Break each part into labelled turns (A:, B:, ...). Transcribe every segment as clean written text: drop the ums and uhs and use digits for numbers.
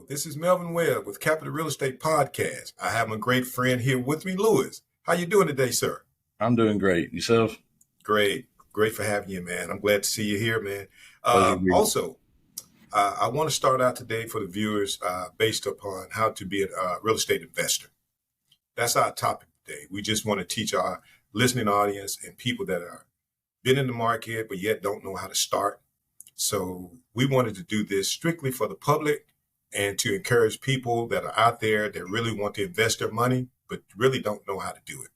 A: This is Melvin Webb with Capital Real Estate Podcast. I have my great friend here with me, Luis. How you doing today, sir?
B: I'm doing great. Yourself?
A: Great. Great for having you, man. I'm glad to see you here, man.
B: Pleasure to be here.
A: I want to start out today for the viewers based upon how to be a real estate investor. That's our topic today. We just want to teach our listening audience and people that are been in the market but yet don't know how to start. So we wanted to do this strictly for the public and to encourage people that are out there that really want to invest their money but really don't know how to do it.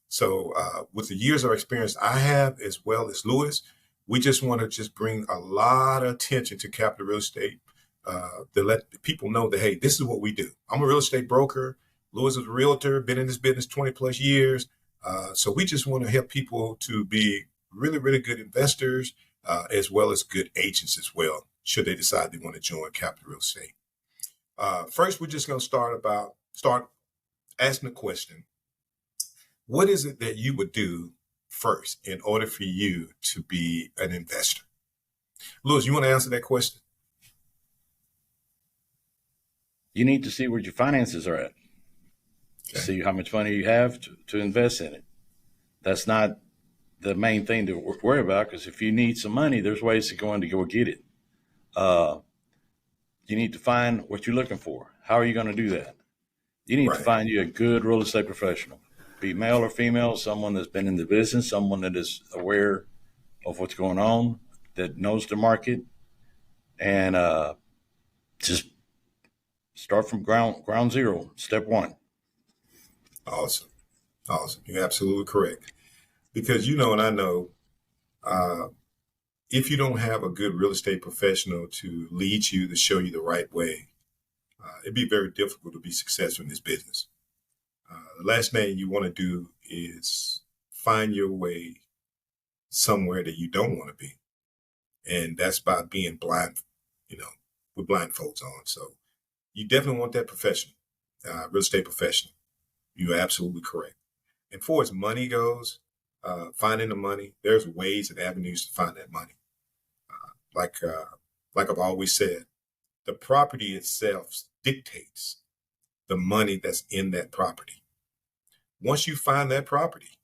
A: So with the years of experience I have, as well as Luis, we just want to just bring a lot of attention to capital real estate to let people know that, hey, this is what we do. I'm a real estate broker. Luis is a realtor, been in this business 20 plus years. So we just want to help people to be really, really good investors, as well as good agents as well, should they decide they want to join capital real estate. First, we're just going to start asking the question, what is it that you would do first in order for you to be an investor? Luis, you want to answer that question?
B: You need to see where your finances are at. Okay. See how much money you have to invest in it. That's not the main thing to worry about, because if you need some money, there's ways to go get it. You need to find what you're looking for. How are you going to do that? You need to find you a good real estate professional, be male or female, someone that's been in the business, someone that is aware of what's going on, that knows the market, and just start from ground zero, step one.
A: Awesome. You're absolutely correct. Because you know, and I know, if you don't have a good real estate professional to lead you, to show you the right way, it'd be very difficult to be successful in this business. The last thing you want to do is find your way somewhere that you don't want to be. And that's by being blind, with blindfolds on. So you definitely want that professional, real estate professional. You're absolutely correct. And for as money goes, finding the money, there's ways and avenues to find that money. Like I've always said, the property itself dictates the money that's in that property. Once you find that property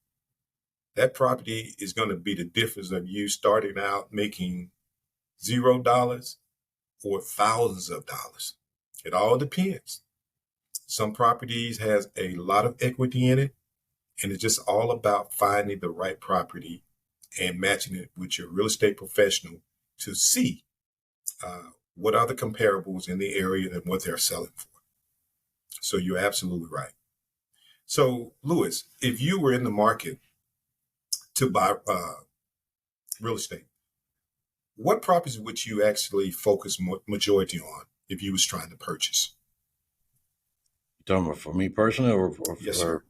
A: is going to be the difference of you starting out making $0 or thousands of dollars. It all depends. Some properties has a lot of equity in it, and it's just all about finding the right property and matching it with your real estate professional to see what are the comparables in the area and what they're selling for. So you're absolutely right. So, Luis, if you were in the market to buy real estate, what properties would you actually focus majority on if you was trying to purchase?
B: You talking about for me personally, or
A: Yes,
B: for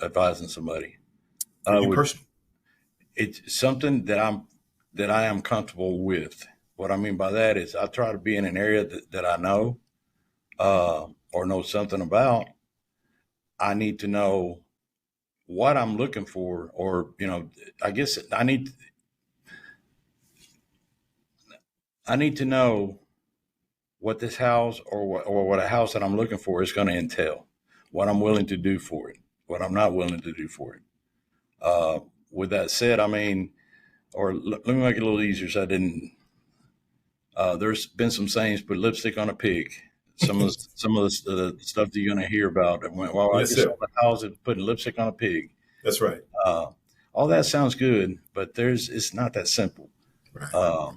B: advising somebody?
A: For you personally?
B: It's something that I am comfortable with. What I mean by that is I try to be in an area that I know or know something about. I need to know what I'm looking for, or, I guess I need to know what this house or what a house that I'm looking for is going to entail, what I'm willing to do for it, what I'm not willing to do for it. With that said, let me make it a little easier so I didn't. There's been some sayings, put lipstick on a pig. Some of the stuff that you're going to hear about. I just sold a house and putting lipstick on a pig.
A: That's right.
B: All that sounds good, but it's not that simple.
A: Right.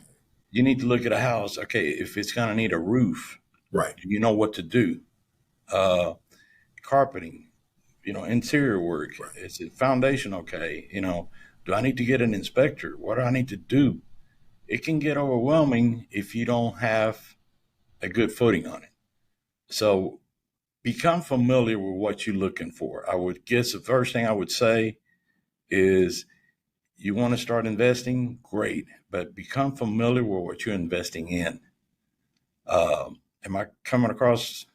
B: You need to look at a house. Okay, if it's going to need a roof,
A: right,
B: you know what to do. Carpeting, interior work.
A: Right.
B: It's a foundation. Okay, do I need to get an inspector? What do I need to do? It can get overwhelming if you don't have a good footing on it. So become familiar with what you're looking for. I would guess the first thing I would say is, you want to start investing, great, but become familiar with what you're investing in. Am I coming across?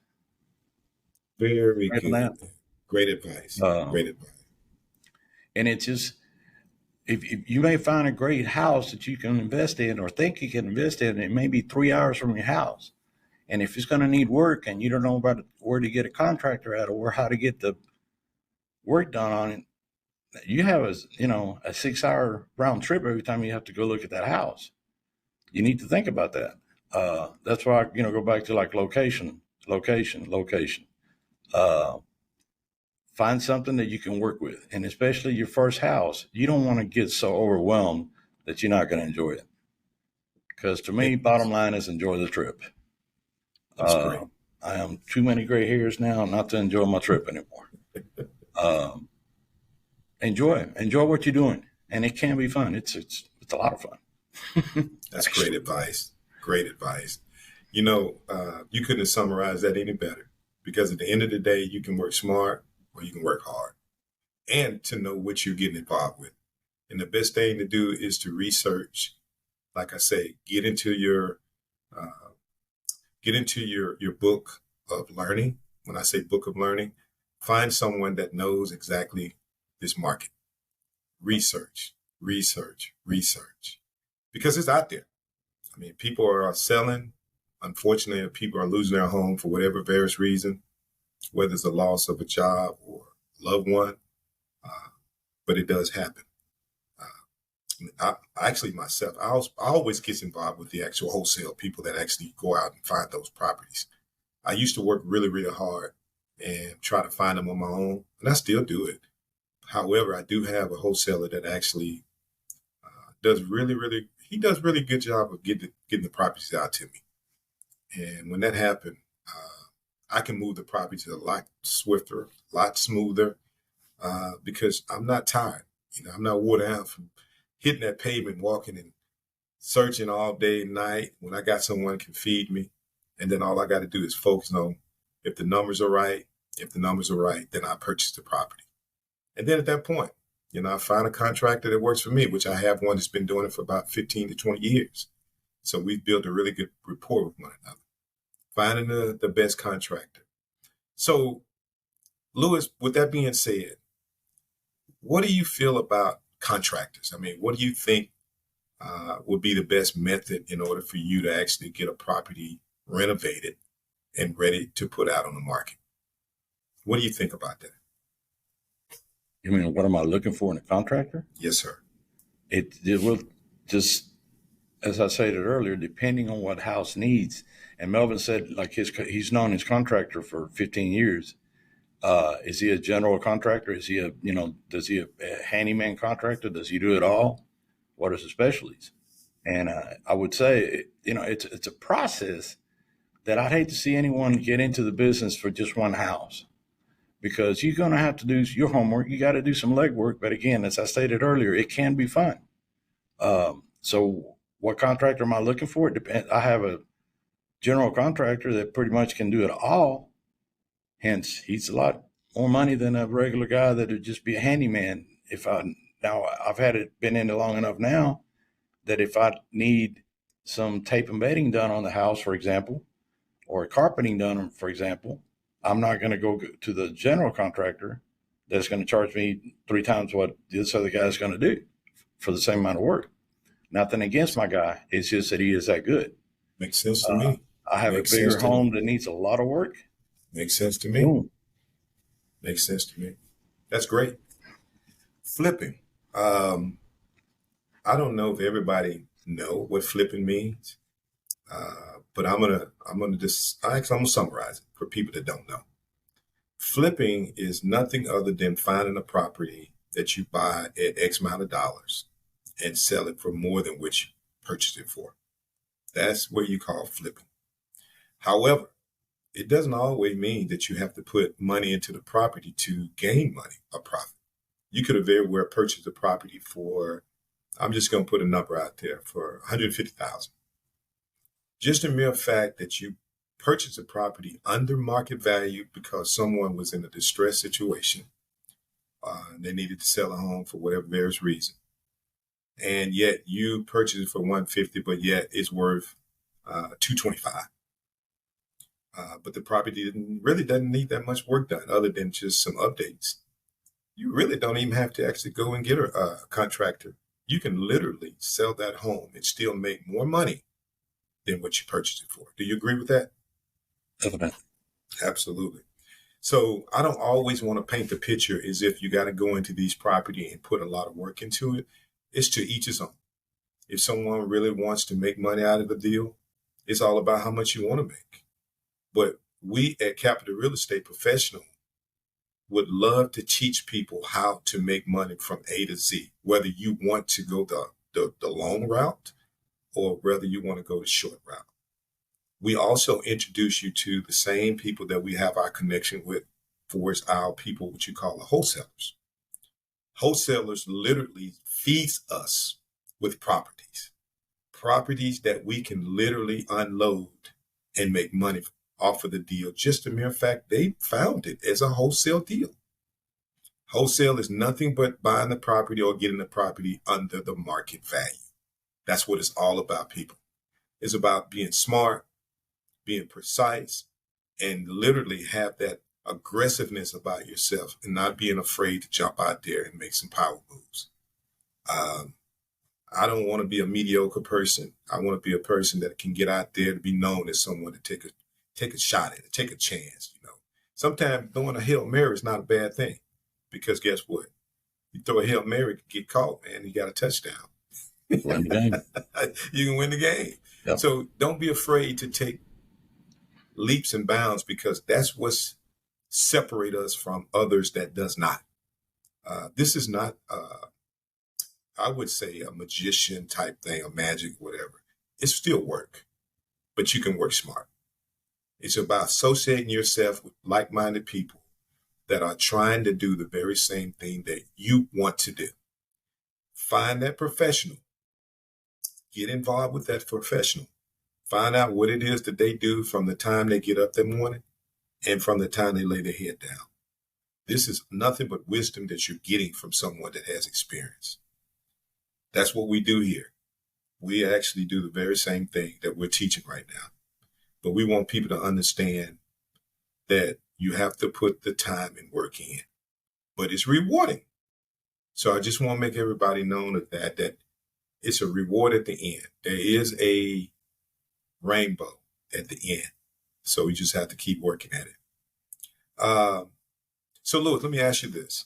A: Very good. Great advice. Great advice.
B: And it's just, if you may find a great house that you can invest in or think you can invest in, it may be 3 hours from your house. And if it's going to need work and you don't know about where to get a contractor at or how to get the work done on it, you have a 6 hour round trip every time you have to go look at that house. You need to think about that. That's why go back to like location, location, location. Uh, Find something that you can work with, and especially your first house, you don't want to get so overwhelmed that you're not going to enjoy it. Because to me, bottom line is enjoy the trip.
A: That's great.
B: I am too many gray hairs now not to enjoy my trip anymore. Enjoy what you're doing, and it can be fun. It's a lot of fun.
A: That's great advice. Great advice. You couldn't have summarized that any better, because at the end of the day, you can work smart or you can work hard, and to know what you're getting involved with. And the best thing to do is to research. Like I say, get into your book of learning. When I say book of learning, find someone that knows exactly this market. Research, research, research, because it's out there. I mean, people are selling. Unfortunately, people are losing their home for whatever various reason, whether it's the loss of a job or loved one. But it does happen. I actually myself, I always get involved with the actual wholesale people that actually go out and find those properties. I used to work really, really hard and try to find them on my own, and I still do it. However, I do have a wholesaler that actually does really good job of getting the properties out to me. And when that happened, I can move the properties a lot swifter, a lot smoother, because I'm not tired. I'm not wore down from hitting that pavement, walking and searching all day and night when I got someone who can feed me. And then all I got to do is focus on if the numbers are right. If the numbers are right, then I purchase the property. And then at that point, I find a contractor that works for me, which I have one that's been doing it for about 15 to 20 years. So we've built a really good rapport with one another, finding the best contractor. So, Louis, with that being said, what do you feel about contractors? I mean, what do you think would be the best method in order for you to actually get a property renovated and ready to put out on the market? What do you think about that?
B: You mean, what am I looking for in a contractor?
A: Yes, sir.
B: It will just, as I stated earlier, depending on what house needs. And Melvin said, like he's known his contractor for 15 years. Is he a general contractor? Is he does he a handyman contractor? Does he do it all? What are his specialties? And I would say, it's a process that I'd hate to see anyone get into the business for just one house, because you're going to have to do your homework. You got to do some legwork. But again, as I stated earlier, it can be fun. So what contractor am I looking for? It depends. I have a general contractor that pretty much can do it all. Hence, he's a lot more money than a regular guy that would just be a handyman. I've had it been in it long enough now that if I need some tape and bedding done on the house, for example, or carpeting done, for example, I'm not going to go to the general contractor that's going to charge me 3 times what this other guy is going to do for the same amount of work. Nothing against my guy. It's just that he is that good.
A: Makes sense to me.
B: I have a bigger home that needs a lot of work.
A: Makes sense to me.
B: Boom.
A: Makes sense to me. That's great. Flipping. I don't know if everybody know what flipping means, but I'm gonna summarize it for people that don't know. Flipping is nothing other than finding a property that you buy at X amount of dollars and sell it for more than what you purchased it for. That's what you call flipping. However, it doesn't always mean that you have to put money into the property to gain money or profit. You could have very well purchased a property for, I'm just going to put a number out there, for $150,000. Just the mere fact that you purchased a property under market value because someone was in a distressed situation, they needed to sell a home for whatever various reason, and yet you purchased it for $150, but yet it's worth $225. But the property doesn't need that much work done other than just some updates. You really don't even have to actually go and get a contractor. You can literally sell that home and still make more money than what you purchased it for. Do you agree with that?
B: Definitely.
A: Absolutely. So I don't always want to paint the picture as if you got to go into these property and put a lot of work into it. It's to each his own. If someone really wants to make money out of the deal, it's all about how much you want to make. But we at Capital Real Estate Professional would love to teach people how to make money from A to Z, whether you want to go the long route or whether you want to go the short route. We also introduce you to the same people that we have our connection with for our people, what you call the wholesalers. Wholesalers literally feeds us with properties that we can literally unload and make money off of the deal. Just a mere fact, they found it as a wholesale deal. Wholesale is nothing but buying the property or getting the property under the market value. That's what it's all about, people. It's about being smart, being precise, and literally have that aggressiveness about yourself and not being afraid to jump out there and make some power moves. Um, I don't want to be a mediocre person. I want to be a person that can get out there to be known as someone to take a shot at it, take a chance. Sometimes throwing a Hail Mary is not a bad thing, because guess what? You throw a Hail Mary, get caught, man, you got a touchdown.
B: Win the game.
A: You can win the game.
B: Yep.
A: So don't be afraid to take leaps and bounds, because that's what's separate us from others that does not. This is not, I would say, a magician type thing, a magic, whatever. It's still work, but you can work smart. It's about associating yourself with like-minded people that are trying to do the very same thing that you want to do. Find that professional. Get involved with that professional. Find out what it is that they do from the time they get up that morning and from the time they lay their head down. This is nothing but wisdom that you're getting from someone that has experience. That's what we do here. We actually do the very same thing that we're teaching right now. But we want people to understand that you have to put the time and work in. But it's rewarding. So I just want to make everybody know that it's a reward at the end. There is a rainbow at the end. So we just have to keep working at it. So Louis, let me ask you this.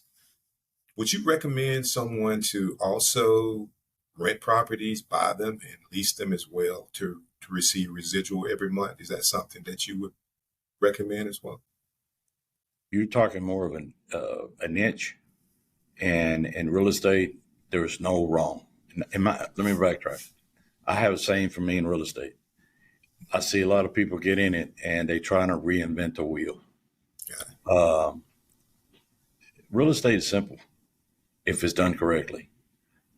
A: Would you recommend someone to also rent properties, buy them, and lease them as well to receive residual every month? Is that something that you would recommend as well?
B: You're talking more of a niche, and in real estate, there's no wrong. Let me backtrack. I have a saying for me in real estate. I see a lot of people get in it and they trying to reinvent the wheel. Real estate is simple if it's done correctly.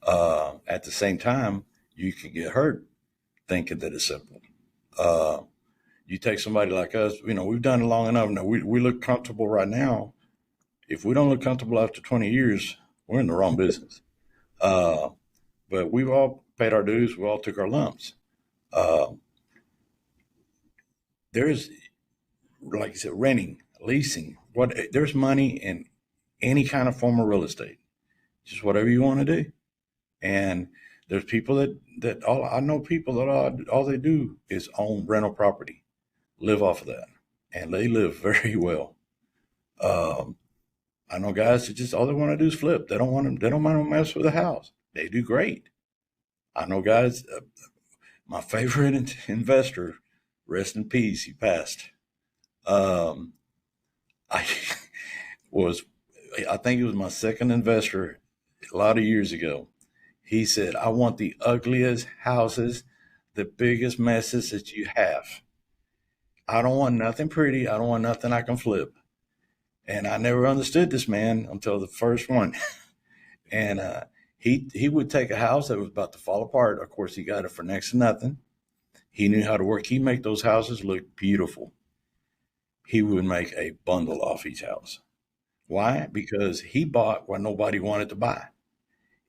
B: At the same time, you can get hurt thinking that it's simple. You take somebody like us, we've done it long enough. Now we look comfortable right now. If we don't look comfortable after 20 years, we're in the wrong business. But we've all paid our dues. We all took our lumps. There's, like you said, renting, leasing. There's money in any kind of form of real estate. Just whatever you want to do. And there's people that I know people that all they do is own rental property, live off of that, and they live very well. I know guys that just all they want to do is flip. They don't want to mess with the house. They do great. I know guys. My favorite investor, rest in peace, he passed. I was, I think it was my second investor a lot of years ago. He said, I want the ugliest houses, the biggest messes that you have. I don't want nothing pretty. I don't want nothing I can flip. And I never understood this man until the first one. And he would take a house that was about to fall apart. Of course, he got it for next to nothing. He knew how to work. He'd make those houses look beautiful. He would make a bundle off each house. Why? Because he bought what nobody wanted to buy.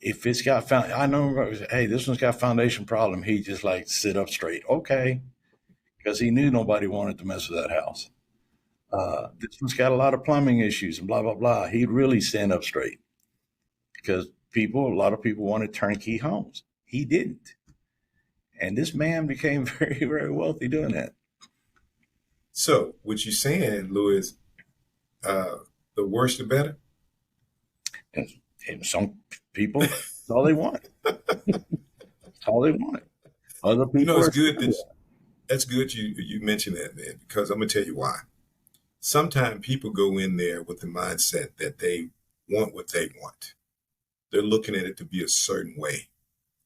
B: If it's got I know, hey, this one's got foundation problem. He just like sit up straight. Okay. Because he knew nobody wanted to mess with that house. This one's got a lot of plumbing issues and blah, blah, blah. He'd really stand up straight because a lot of people wanted turnkey homes. He didn't. And this man became very, very wealthy doing that.
A: So, what you saying, Louis? Uh, the worse the better.
B: And, and some people, that's all they want. That's all they want. Other
A: You know,
B: people
A: it's
B: are
A: good
B: scared of
A: that
B: that.
A: that's good you mentioned that, man, because I'm gonna tell you why. Sometimes people go in there with the mindset that they want what they want. They're looking at it to be a certain way.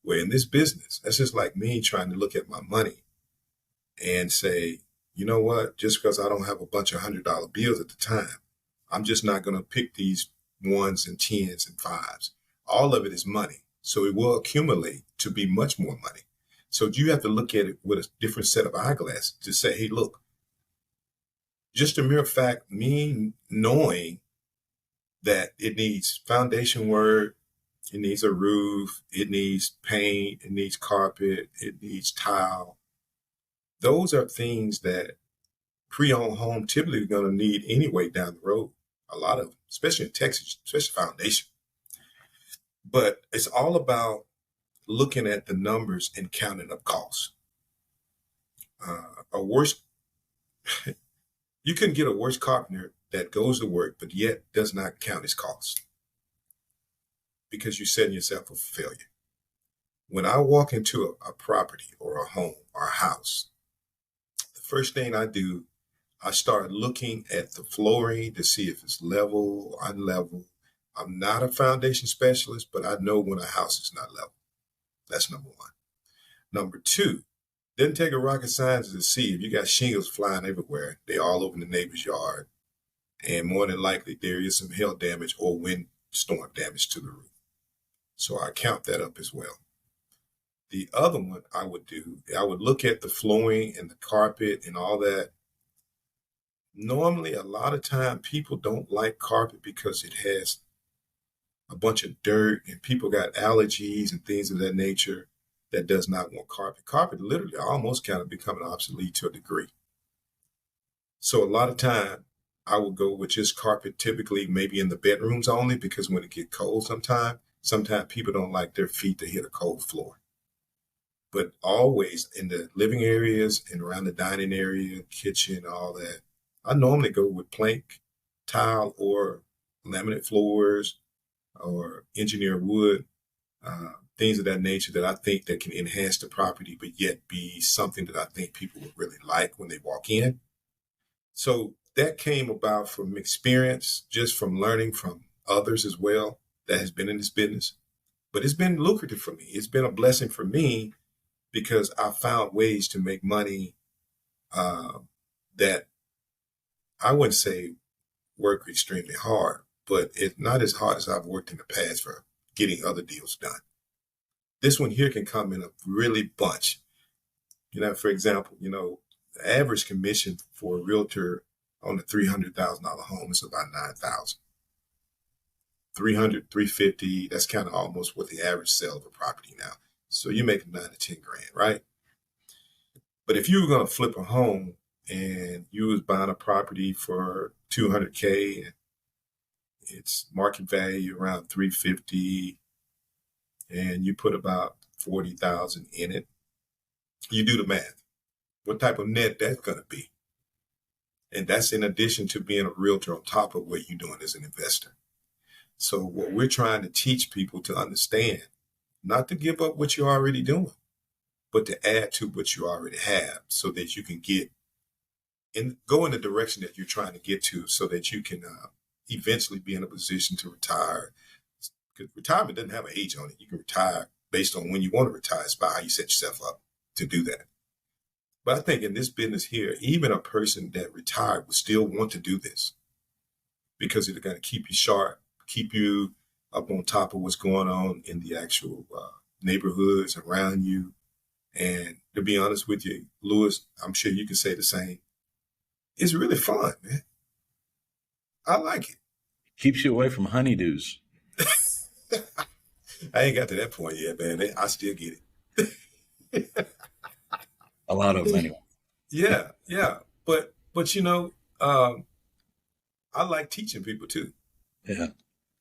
A: Where in this business, that's just like me trying to look at my money and say, you know what, just because I don't have a bunch of $100 bills at the time, I'm just not going to pick these ones and tens and fives. All of it is money. So it will accumulate to be much more money. So you have to look at it with a different set of eyeglasses to say, hey, look, just a mere fact, me knowing that it needs foundation work, it needs a roof, it needs paint, it needs carpet, it needs tile. Those are things that pre-owned home typically going to need anyway down the road. A lot of them, especially in Texas, especially foundation. But it's all about looking at the numbers and counting up costs. A worse, you couldn't get a worse carpenter that goes to work but yet does not count his costs because you're setting yourself up for failure. When I walk into a property or a home or a house, the first thing I do, I start looking at the flooring to see if it's level or unlevel. I'm not a foundation specialist, but I know when a house is not level. That's number one. Number two, didn't take a rocket scientist to see if you got shingles flying everywhere. They're all over the neighbor's yard. And more than likely, there is some hail damage or windstorm damage to the roof. So I count that up as well. The other one I would do, I would look at the flooring and the carpet and all that. Normally, a lot of time people don't like carpet because it has a bunch of dirt and people got allergies and things of that nature that does not want carpet. Carpet literally almost kind of becoming obsolete to a degree. So a lot of time I would go with just carpet, typically maybe in the bedrooms only, because when it get cold sometimes people don't like their feet to hit a cold floor. But always in the living areas and around the dining area, kitchen, all that, I normally go with plank, tile, or laminate floors or engineered wood, things of that nature that I think that can enhance the property, but yet be something that I think people would really like when they walk in. So that came about from experience, just from learning from others as well that has been in this business. But it's been lucrative for me. It's been a blessing for me because I found ways to make money uh, that I wouldn't say work extremely hard, but it's not as hard as I've worked in the past for getting other deals done. This one here can come in a really bunch. For example, the average commission for a realtor on a $300,000 home is about 9,000. 300, 350, that's kind of almost what the average sale of a property now. So you're making 9 to 10 grand, right? But if you were going to flip a home and you was buying a property for 200K and its market value around 350 and you put about 40,000 in it, you do the math. What type of net that's going to be? And that's in addition to being a realtor on top of what you're doing as an investor. So what we're trying to teach people to understand, not to give up what you're already doing, but to add to what you already have so that you can get and go in the direction that you're trying to get to so that you can eventually be in a position to retire. Because retirement doesn't have an age on it. You can retire based on when you want to retire. It's about how you set yourself up to do that. But I think in this business here, even a person that retired would still want to do this because it's going to keep you sharp, keep you up on top of what's going on in the actual neighborhoods around you. And to be honest with you, Louis, I'm sure you can say the same. It's really fun, man. I like it.
B: Keeps you away from honeydews.
A: I ain't got to that point yet, man. I still get it.
B: A lot of them, anyway.
A: Yeah, yeah. But I like teaching people too.
B: Yeah.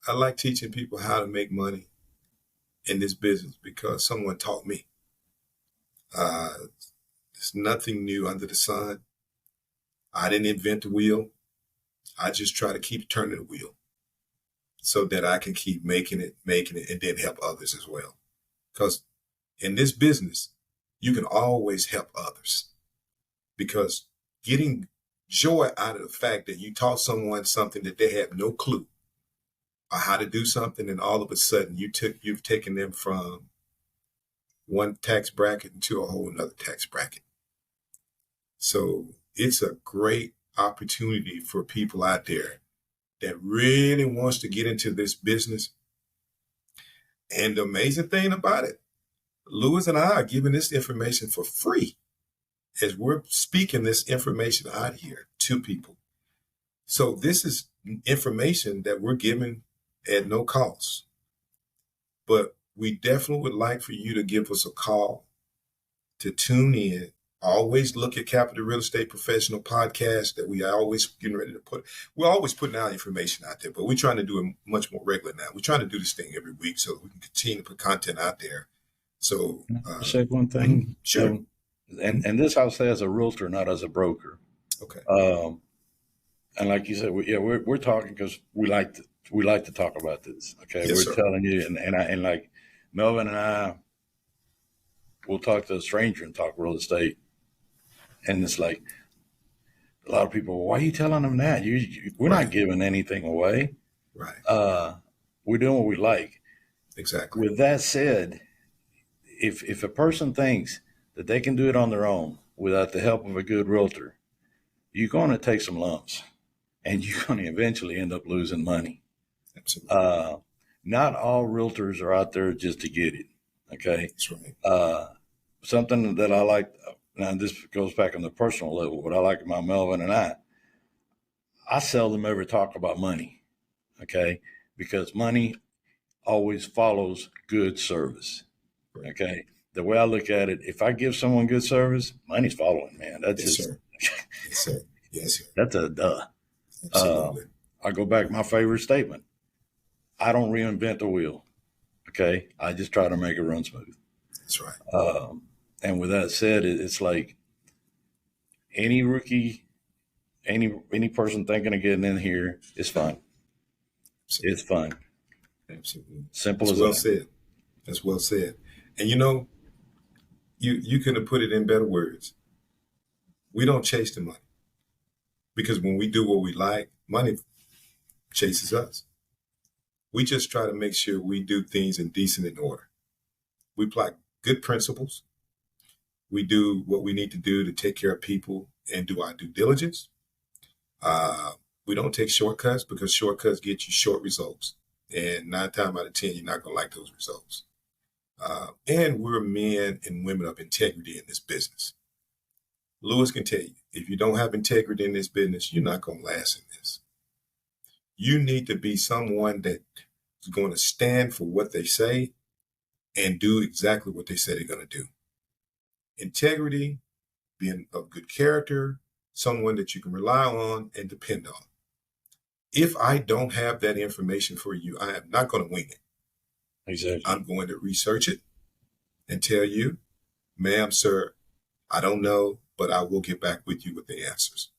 A: I like teaching people how to make money in this business because someone taught me. Uh, there's nothing new under the sun. I didn't invent the wheel. I just try to keep turning the wheel so that I can keep making it, and then help others as well. Because in this business, you can always help others because getting joy out of the fact that you taught someone something that they had no clue or how to do something, and all of a sudden you've taken them from one tax bracket into a whole nother tax bracket. So it's a great opportunity for people out there that really wants to get into this business. And the amazing thing about it, Luis and I are giving this information for free as we're speaking this information out here to people. So this is information that we're giving at no cost. But we definitely would like for you to give us a call, to tune in. Always look at Capital Real Estate Professional podcast that we are always getting ready to put. We're always putting out information out there, but we're trying to do it much more regular now. We're trying to do this thing every week so that we can continue to put content out there. So,
B: I said one thing.
A: Sure.
B: And this I'll say as a realtor, not as a broker.
A: Okay.
B: And like you said, we're talking because we like to talk about this. Okay,
A: Yes,
B: we're
A: sir.
B: telling you, and like Melvin and I will talk to a stranger and talk real estate, and it's like a lot of people. Why are you telling them that? We're
A: Right.
B: not giving anything away.
A: Right.
B: We're doing what we like.
A: Exactly.
B: With that said, if a person thinks that they can do it on their own without the help of a good realtor, you're going to take some lumps, and you're going to eventually end up losing money.
A: Absolutely.
B: Not all realtors are out there just to get it. Okay.
A: That's right.
B: Something that I like, now this goes back on the personal level, what I like about Melvin and I seldom ever talk about money. Okay. Because money always follows good service.
A: Right.
B: Okay. The way I look at it, if I give someone good service, money's following, man. That's
A: Yes,
B: just,
A: sir. Yes, sir. Yes, sir.
B: that's a duh.
A: Absolutely.
B: I go back to my favorite statement. I don't reinvent the wheel. Okay. I just try to make it run smooth.
A: That's right.
B: And with that said, it's like any rookie, any person thinking of getting in here, it's fun.
A: Absolutely.
B: It's fun.
A: Absolutely.
B: Simple
A: That's
B: as
A: well
B: that.
A: said. That's well said. And you know, you could have put it in better words. We don't chase the money because when we do what we like, money chases us. We just try to make sure we do things in decent and order. We apply good principles. We do what we need to do to take care of people and do our due diligence. We don't take shortcuts because shortcuts get you short results. And 9 times out of 10, you're not going to like those results. And we're men and women of integrity in this business. Luis can tell you, if you don't have integrity in this business, you're not going to last in this. You need to be someone that is going to stand for what they say and do exactly what they say they're going to do. Integrity, being of good character, someone that you can rely on and depend on. If I don't have that information for you, I am not going to wing it.
B: Exactly.
A: I'm going to research it and tell you, ma'am, sir, I don't know, but I will get back with you with the answers.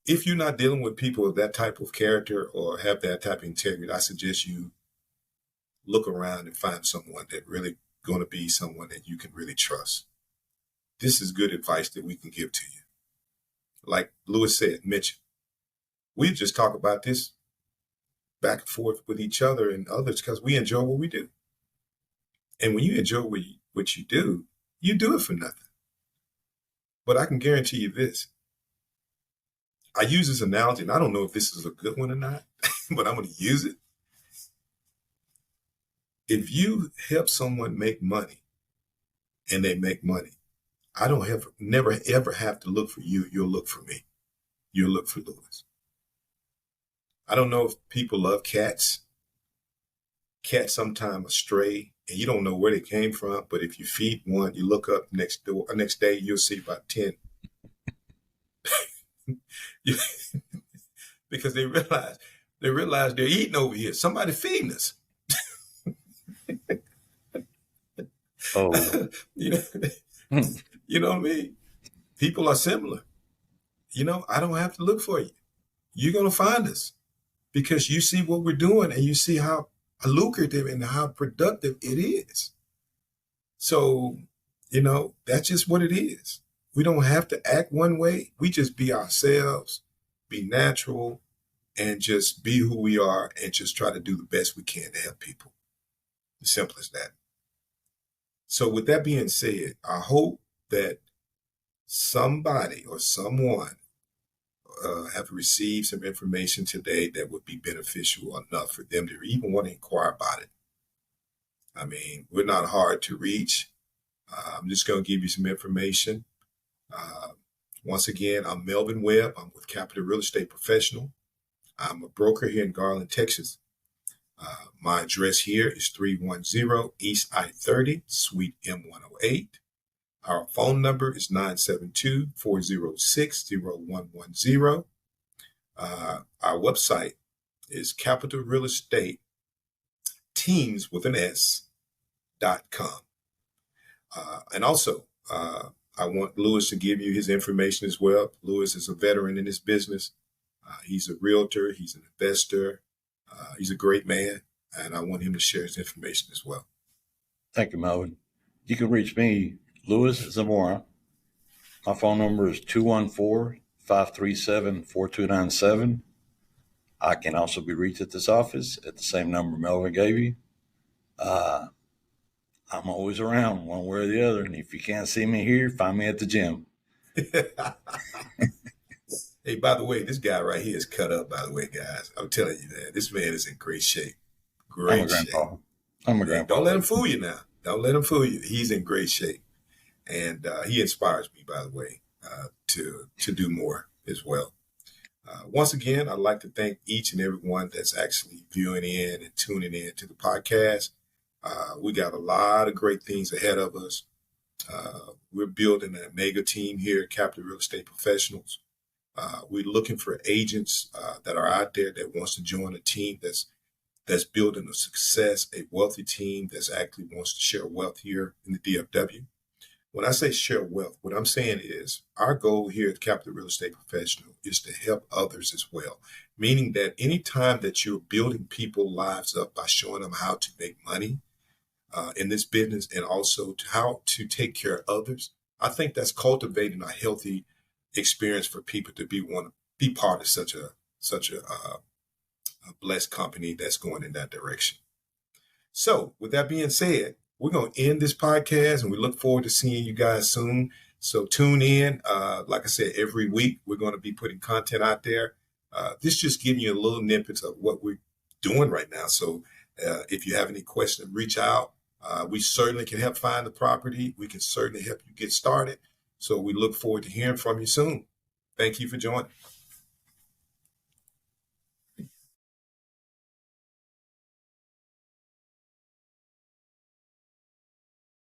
A: If you're not dealing with people of that type of character or have that type of integrity, I suggest you look around and find someone that really going to be someone that you can really trust. This is good advice that we can give to you. Like Luis said, mention, we just talk about this back and forth with each other and others because we enjoy what we do. And when you enjoy what you do it for nothing. But I can guarantee you this. I use this analogy, and I don't know if this is a good one or not, but I'm going to use it. If you help someone make money and they make money, I don't never ever have to look for you. You'll look for me. You'll look for Luis. I don't know if people love cats. Cats sometimes astray, and you don't know where they came from. But if you feed one, you look up next day, you'll see about 10. Because they realize they're eating over here. Somebody feeding us.
B: Oh,
A: you know what I mean? People are similar. I don't have to look for you. You're going to find us because you see what we're doing and you see how lucrative and how productive it is. So, that's just what it is. We don't have to act one way. We just be ourselves, be natural, and just be who we are and just try to do the best we can to help people. As simple as that. So, with that being said, I hope that somebody or someone have received some information today that would be beneficial enough for them to even want to inquire about it. I mean, we're not hard to reach. I'm just going to give you some information. Uh, Once again, I'm Melvin Webb. I'm with Capital Real Estate Professional. I'm a broker here in Garland, Texas. My address here is 310 East I-30, Suite M108. Our phone number is 972-406-0110. Our website is Capital Real Estate Teams with an S.com. And also, I want Luis to give you his information as well. Luis is a veteran in this business. He's a realtor. He's an investor. He's a great man. And I want him to share his information as well.
B: Thank you, Melvin. You can reach me, Luis Zamora. My phone number is 214-537-4297. I can also be reached at this office at the same number Melvin gave you. I'm always around one way or the other. And if you can't see me here, find me at the gym.
A: Hey, by the way, this guy right here is cut up, by the way, guys. I'm telling you, man, this man is in great shape. Great shape.
B: I'm a grandpa.
A: Don't let him fool you now. Don't let him fool you. He's in great shape. And he inspires me, by the way, to do more as well. Once again, I'd like to thank each and every one that's actually viewing in and tuning in to the podcast. We got a lot of great things ahead of us. We're building an mega team here at Capital Real Estate Professionals. We're looking for agents that are out there that wants to join a team that's building a success, a wealthy team that's actually wants to share wealth here in the DFW. When I say share wealth, what I'm saying is our goal here at Capital Real Estate Professional is to help others as well. Meaning that anytime that you're building people's lives up by showing them how to make money in this business and also how to take care of others, I think that's cultivating a healthy experience for people to want to be part of such a blessed company that's going in that direction. So with that being said, we're going to end this podcast and we look forward to seeing you guys soon. So tune in. Like I said, every week we're going to be putting content out there. This just giving you a little snippets of what we're doing right now. So if you have any questions, reach out. We certainly can help find the property. We can certainly help you get started. So we look forward to hearing from you soon. Thank you for joining.